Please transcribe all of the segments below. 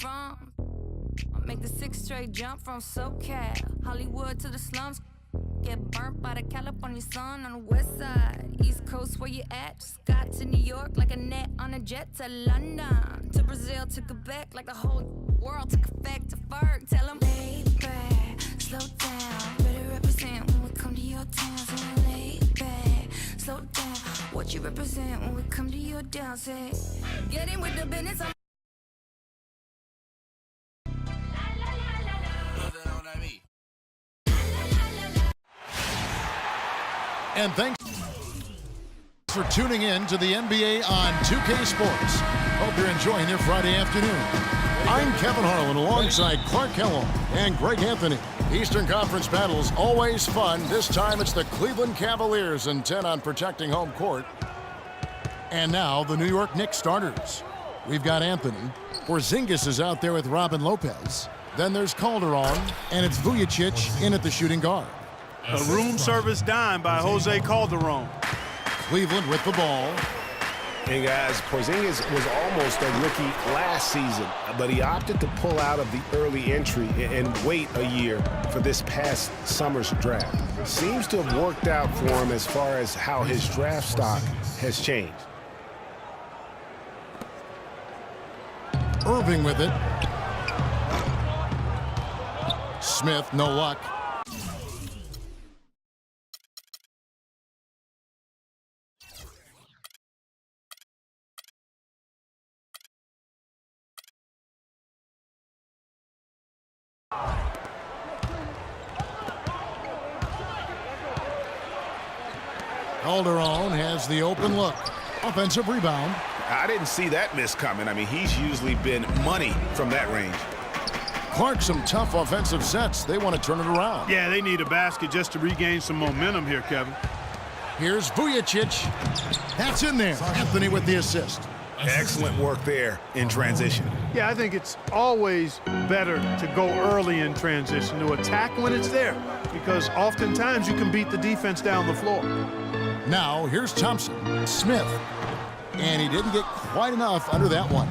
from. I make the 6 straight jump from SoCal, Hollywood to the slums. Get burnt by the California sun on the west side. East Coast, where you at? Just got to New York like a net on a jet to London. To Brazil, to Quebec, like the whole world took effect to Ferg. Tell them, lay back, slow down. Better represent when we come to your town. So lay back, slow down. What you represent when we come to your town? Say, get in with the business. And thanks for tuning in to the NBA on 2K Sports. Hope you're enjoying your Friday afternoon. I'm Kevin Harlan alongside Clark Kellogg and Greg Anthony. Eastern Conference battles always fun. This time it's the Cleveland Cavaliers intent on protecting home court. And now the New York Knicks starters. We've got Anthony. Porzingis is out there with Robin Lopez. Then there's Calderon, and it's Vujacic in at the shooting guard. A room service dime by Jose Calderon. Cleveland with the ball. Hey guys, Porzingis was almost a rookie last season, but he opted to pull out of the early entry and wait a year for this past summer's draft. Seems to have worked out for him as far as how his draft stock has changed. Irving with it. Smith, no luck. Calderon has the open look. Offensive rebound. I didn't see that miss coming. I mean, he's usually been money from that range. Clark, some tough offensive sets. They want to turn it around. Yeah, they need a basket just to regain some momentum here, Kevin. Here's Vujacic. That's in there. Anthony with the assist. Excellent work there in transition. Yeah, I think it's always better to go early in transition, to attack when it's there, because oftentimes you can beat the defense down the floor. Now, here's Thompson. Smith. And he didn't get quite enough under that one.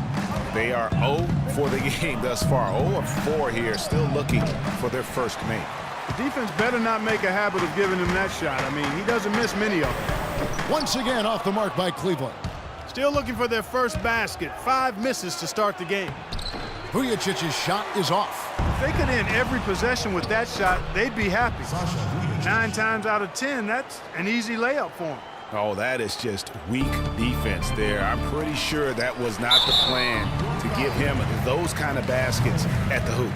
They are 0 for the game thus far. 0 of 4 here, still looking for their first make. The defense better not make a habit of giving him that shot. I mean, he doesn't miss many of them. Once again, off the mark by Cleveland. Still looking for their first basket. 5 misses to start the game. Vujacic's shot is off. If they could end every possession with that shot, they'd be happy. 9 times out of 10, that's an easy layup for them. Oh, that is just weak defense there. I'm pretty sure that was not the plan to give him those kind of baskets at the hoop.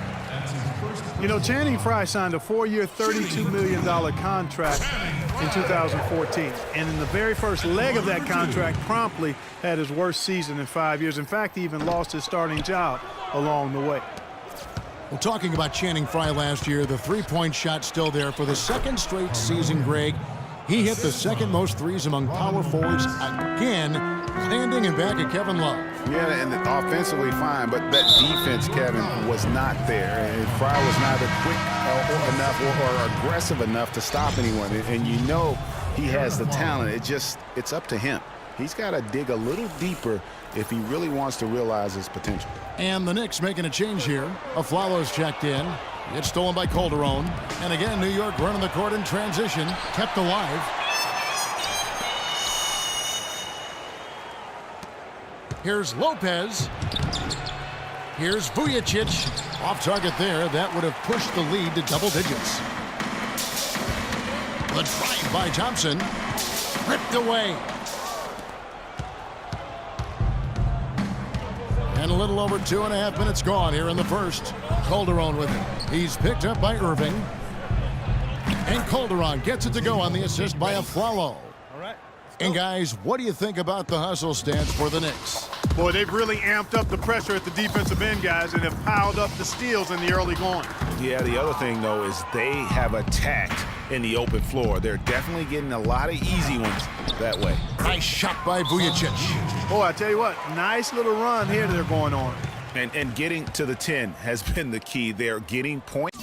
You know, Channing Frye signed a 4-year, $32 million contract in 2014. And in the very first leg of that contract, promptly had his worst season in 5 years. In fact, he even lost his starting job along the way. Well, talking about Channing Frye last year, the three-point shot still there for the second straight season, Greg. He hit the second most threes among power forwards again, standing in back of Kevin Love. Yeah, and offensively fine, but that defense, Kevin, was not there. And Frye was neither quick enough or aggressive enough to stop anyone. And you know he has the talent. It's up to him. He's got to dig a little deeper if he really wants to realize his potential. And the Knicks making a change here. Aflalo's checked in. It's stolen by Calderon. And again, New York running the court in transition. Kept alive. Here's Lopez. Here's Vujacic. Off target there. That would have pushed the lead to double digits. The drive by Thompson. Ripped away. And a little over 2.5 minutes gone here in the first. Calderon with it. He's picked up by Irving. And Calderon gets it to go on the assist by Aflalo. And guys, what do you think about the hustle stance for the Knicks? Boy, they've really amped up the pressure at the defensive end, guys, and have piled up the steals in the early going. Yeah, the other thing, though, is they have attacked in the open floor. They're definitely getting a lot of easy ones that way. Nice shot by Vujacic. Boy, I tell you what, nice little run here they're going on. And getting to the 10 has been the key. They're getting points.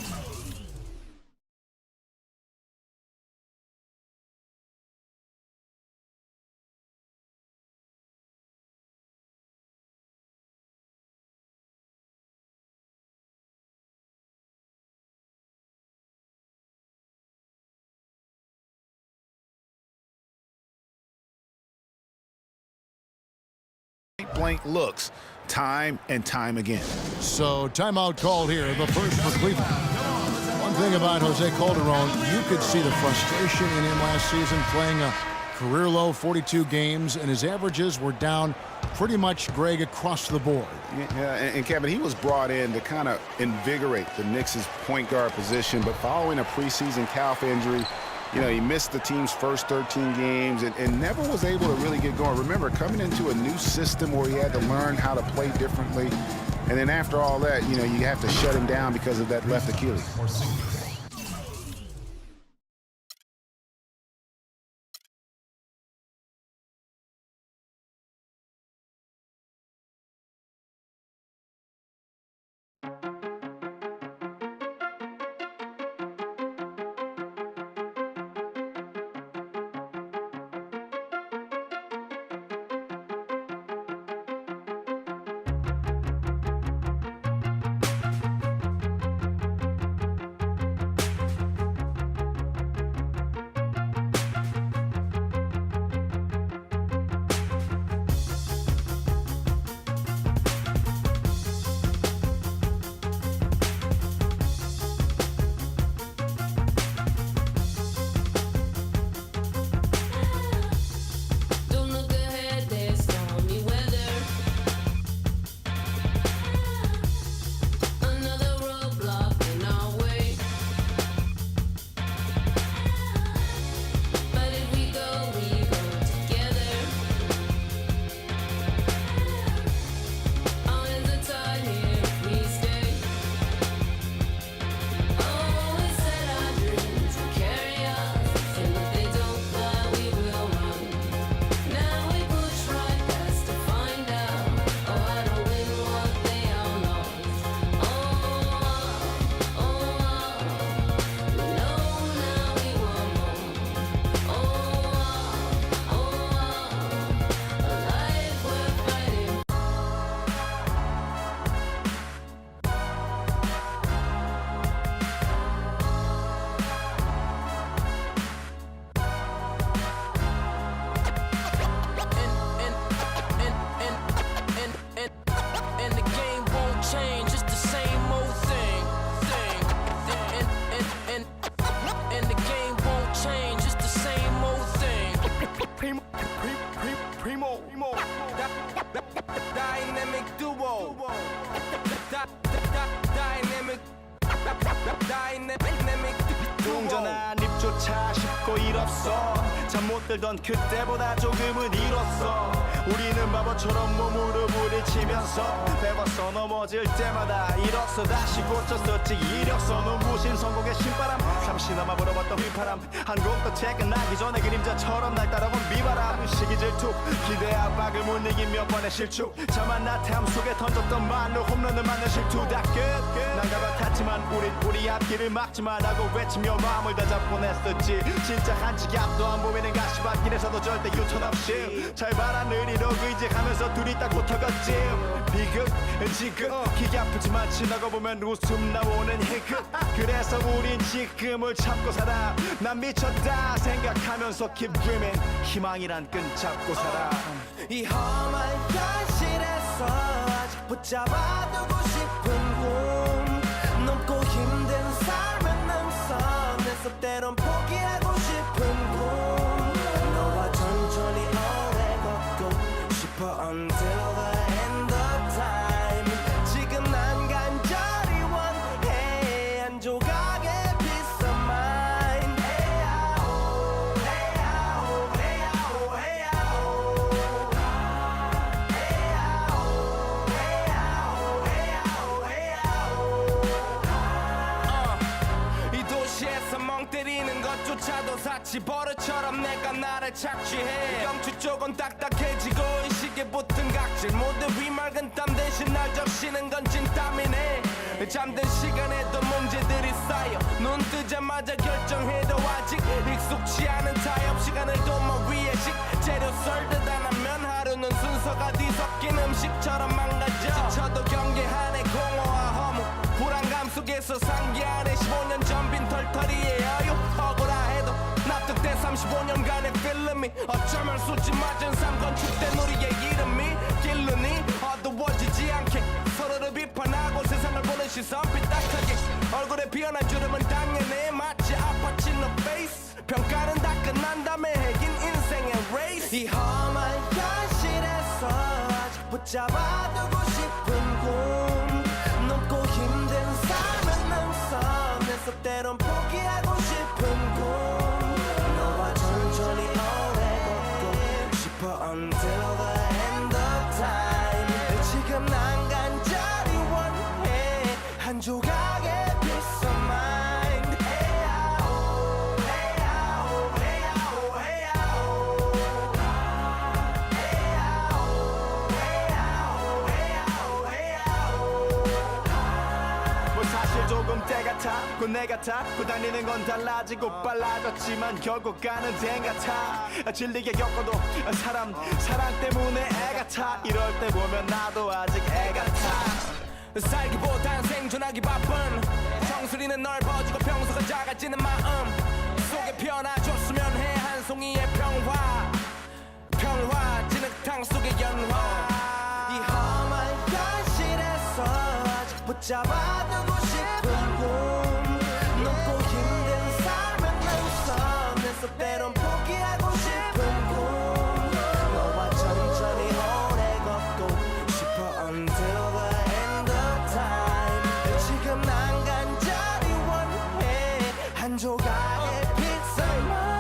point-blank looks time and time again. So timeout called here, the first for Cleveland. One thing about Jose Calderon, you could see the frustration in him last season, playing a career low 42 games, and his averages were down pretty much, Greg, across the board. Yeah, and Kevin, he was brought in to kind of invigorate the Knicks' point guard position, but following a preseason calf injury, you know, he missed the team's first 13 games and never was able to really get going. Remember, coming into a new system where he had to learn how to play differently, and then after all that, you know, you have to shut him down because of that left Achilles. Dynamic duo. Dynamic 동전한 입조차 쉽고 일 없어. 잠 못 들던 그때보다 조금은 일었어. 우리는 바보처럼 몸으로 부딪히면서 배웠어. 넘어질 때마다 일었어. 다시 고쳤었지. 이력서 눈부신 성공의 신바람. 잠시나마 불어봤던 휘파람. 한 곡도 퇴근하기 전에 그림자처럼 날 따라온 비바람. 시기 질투 기대 압박을 못 이긴 몇 번의 실축. 자만 나태함 속에 던졌던 말로 홈런을 맞는 실투. 다 끝 난가 같았지만 우리 앞길을 막지 말라고 외치며 마음을 다잡곤 했었지. 진짜 한치 앞도 안 보이는 가시밭길에서도 절대 유턴 없이 잘 봐라 느리로 의지하면서 둘이 딱 붙어갔지. 비극 지금 기가 아프지만 지나고 보면 웃음 나오는 희극. 그래서 우린 지금을 참고 살아. 난 미쳤다 생각하면서 keep dreaming. 희망이란 끈 잡고 살아. 이 험한 현실에서 아직 붙잡아두고 싶은 꿈. 넘고 힘든 삶은 능선에서 때론 포기하고 싶은 꿈. 너와 천천히 오래 걷고 싶어 until the end of time. 지금 난 간절히 원해 한 조각의 peace of mind. 헤야오 헤야오 헤야오 헤야오 헤야오 헤야오 헤야오 헤야오. 이 도시에서 멍 때리는 것조차도 사치. 버릇처럼 내가 나를 착취해. 경추 쪽은 딱딱해지고 의식에 붙은 각질. 모두 비맑은 땀 대신 날 적시는 건 진땀이네. 잠든 시간에도 문제들이 쌓여. 눈 뜨자마자 결정해도 아직 익숙치 않은 타협. 시간을 도마 위에 식재료 썰듯 안 하면 하루는 순서가 뒤섞인 음식처럼 망가져. 지쳐도 경계하네 공허와 허무. 불안감 속에서 상기하네 15년 전 빈 털터리의 여유. 억울하해도 납득돼 35년간의 필름이 어쩌면 수지 맞은 삶 건축된 우리의 이름이 길르니 어두워지지 않게 서로를 비판하고 세상을 보는 시선 삐딱하게 얼굴에 피어난 주름은 당연해 마치 아파치 no face 평가는 다 끝난 다음에 핵인 인생의 레이스 이 험한 현실에서 아직 붙잡아두고 싶은 꿈 높고 힘든 삶은 능선에서 때론 포기하고 싶은 꿈 너와 천천히 오래 걷고 싶어 until the end of time 지금 난 간절히 원해 한 조각의 peace of mind 사실 조금 때 같아 내 같아 다니는 건 달라지고 빨라졌지만 결국 가는 데 같아 질리게 겪어도 사랑 때문에 애 같아 이럴 때 보면 나도 아직 애 같아 살기보단 생존하기 바쁜 정수리는 넓어지고 평소가 작아지는 마음 속에 피어나줬으면 해 한 송이의 평화 진흙탕 속의 연화 이 험한 현실에서 아직 붙잡아두고 싶은 꿈 높고 힘든 삶은 능선에서 때론 포기하고 싶은 꿈 너와 천천히 오래 걷고 싶어 until the end of time 지금 난 간절히 원해 한 조각의 peace of mind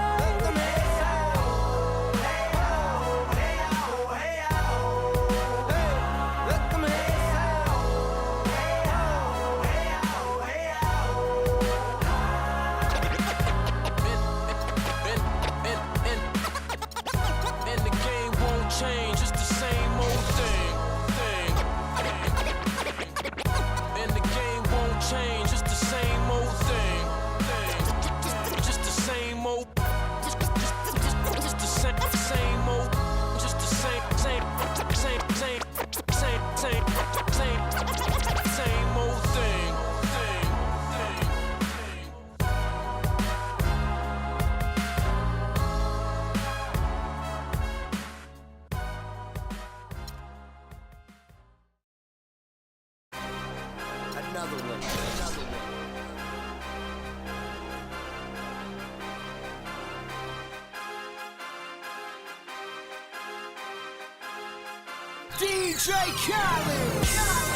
DJ Khaled.